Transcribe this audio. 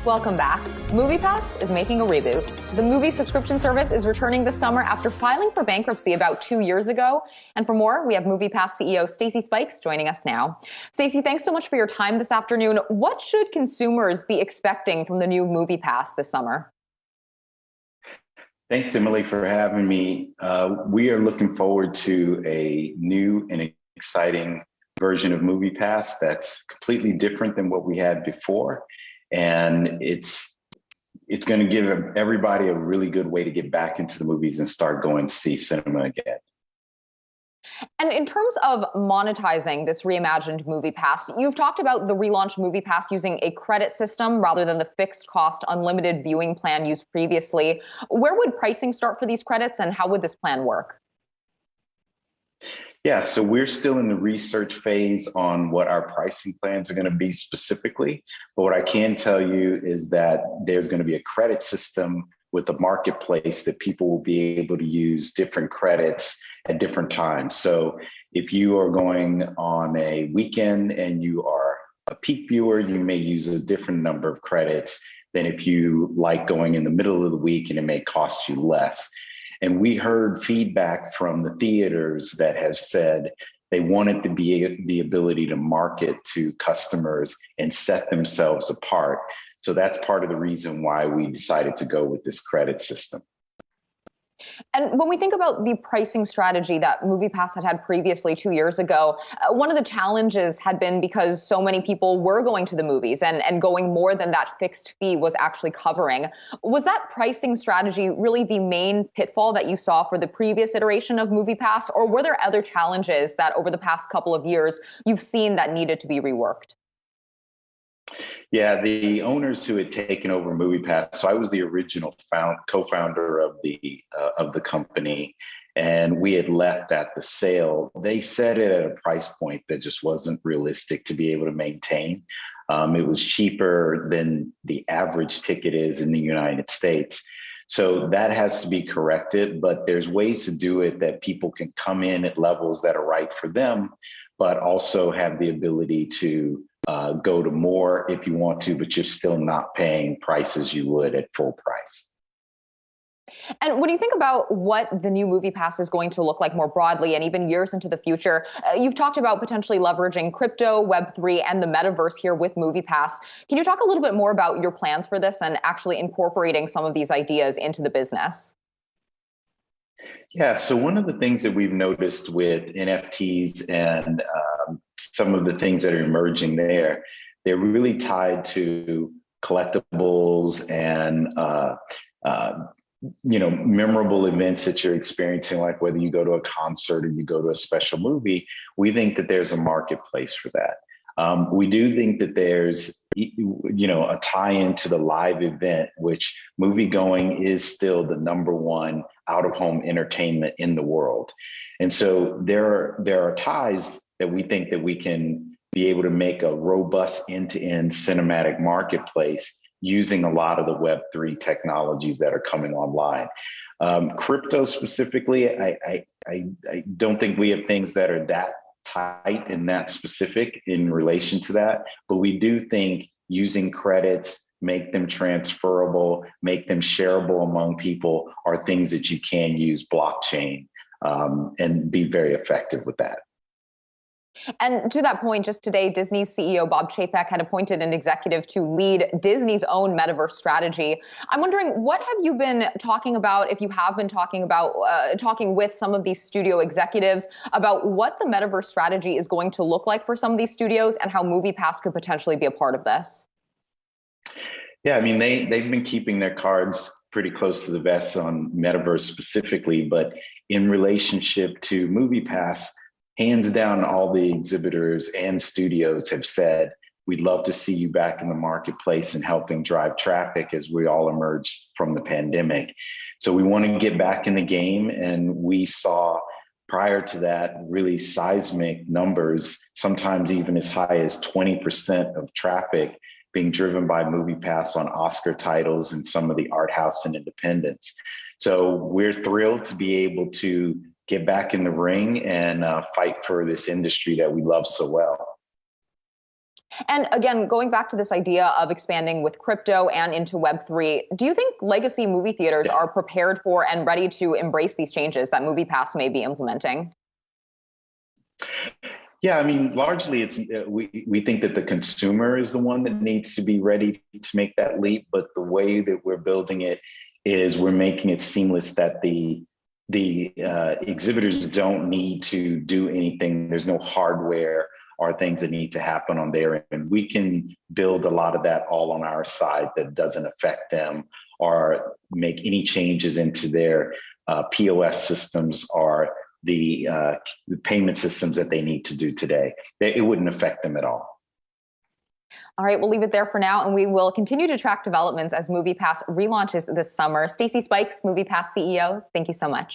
Welcome back. MoviePass is making a reboot. The movie subscription service is returning this summer after filing for bankruptcy about 2 years ago. And for more, we have MoviePass CEO Stacy Spikes joining us now. Stacy, thanks so much for your time this afternoon. What should consumers be expecting from the new MoviePass this summer? Thanks, Emily, for having me. We are looking forward to a new and exciting version of MoviePass that's completely different than what we had before. And it's going to give everybody a really good way to get back into the movies and start going to see cinema again. And in terms of monetizing this reimagined MoviePass, you've talked about the relaunched MoviePass using a credit system rather than the fixed cost unlimited viewing plan used previously. Where would pricing start for these credits, and how would this plan work? Yeah, so we're still in the research phase on what our pricing plans are going to be specifically. But what I can tell you is that there's going to be a credit system with a marketplace that people will be able to use different credits at different times. So if you are going on a weekend and you are a peak viewer, you may use a different number of credits than if you like going in the middle of the week and it may cost you less. And we heard feedback from the theaters that have said they wanted to be the ability to market to customers and set themselves apart. So that's part of the reason why we decided to go with this credit system. And when we think about the pricing strategy that MoviePass had previously 2 years ago, one of the challenges had been because so many people were going to the movies and going more than that fixed fee was actually covering. Was that pricing strategy really the main pitfall that you saw for the previous iteration of MoviePass, or were there other challenges that over the past couple of years you've seen that needed to be reworked? Yeah, the owners who had taken over MoviePass, so I was the original co-founder of the company, and we had left at the sale. They set it at a price point that just wasn't realistic to be able to maintain. It was cheaper than the average ticket is in the United States. So that has to be corrected, but there's ways to do it that people can come in at levels that are right for them, but also have the ability to go to more if you want to, but you're still not paying prices you would at full price. And when you think about what the new MoviePass is going to look like more broadly and even years into the future, you've talked about potentially leveraging crypto, Web3, and the Metaverse here with MoviePass. Can you talk a little bit more about your plans for this and actually incorporating some of these ideas into the business? Yeah, so one of the things that we've noticed with NFTs and some of the things that are emerging there, they're really tied to collectibles and memorable events that you're experiencing, like whether you go to a concert or you go to a special movie. We think that there's a marketplace for that. We do think that there's, a tie-in to the live event, which movie going is still the number one out-of-home entertainment in the world. And so there are ties that we think that we can be able to make a robust end-to-end cinematic marketplace using a lot of the Web3 technologies that are coming online. Crypto specifically, I don't think we have things that are that tight and that specific in relation to that, but we do think using credits, make them transferable, make them shareable among people are things that you can use blockchain and be very effective with that. And to that point, just today, Disney's CEO Bob Chapek had appointed an executive to lead Disney's own metaverse strategy. I'm wondering, what have you been talking about, if you have been talking about, talking with some of these studio executives about what the metaverse strategy is going to look like for some of these studios and how MoviePass could potentially be a part of this? Yeah, I mean, they've been keeping their cards pretty close to the vest on metaverse specifically, but in relationship to MoviePass, hands down, all the exhibitors and studios have said, we'd love to see you back in the marketplace and helping drive traffic as we all emerge from the pandemic. So we want to get back in the game. And we saw prior to that really seismic numbers, sometimes even as high as 20% of traffic being driven by MoviePass on Oscar titles and some of the art house and independents. So we're thrilled to be able to get back in the ring and fight for this industry that we love so well. And again, going back to this idea of expanding with crypto and into Web3, do you think legacy movie theaters are prepared for and ready to embrace these changes that MoviePass may be implementing? Yeah, I mean, largely we think that the consumer is the one that needs to be ready to make that leap. But the way that we're building it is we're making it seamless that the exhibitors don't need to do anything. There's no hardware or things that need to happen on their end. We can build a lot of that all on our side that doesn't affect them or make any changes into their POS systems or the payment systems that they need to do today. It wouldn't affect them at all. All right, we'll leave it there for now, and we will continue to track developments as MoviePass relaunches this summer. Stacy Spikes, MoviePass CEO, thank you so much.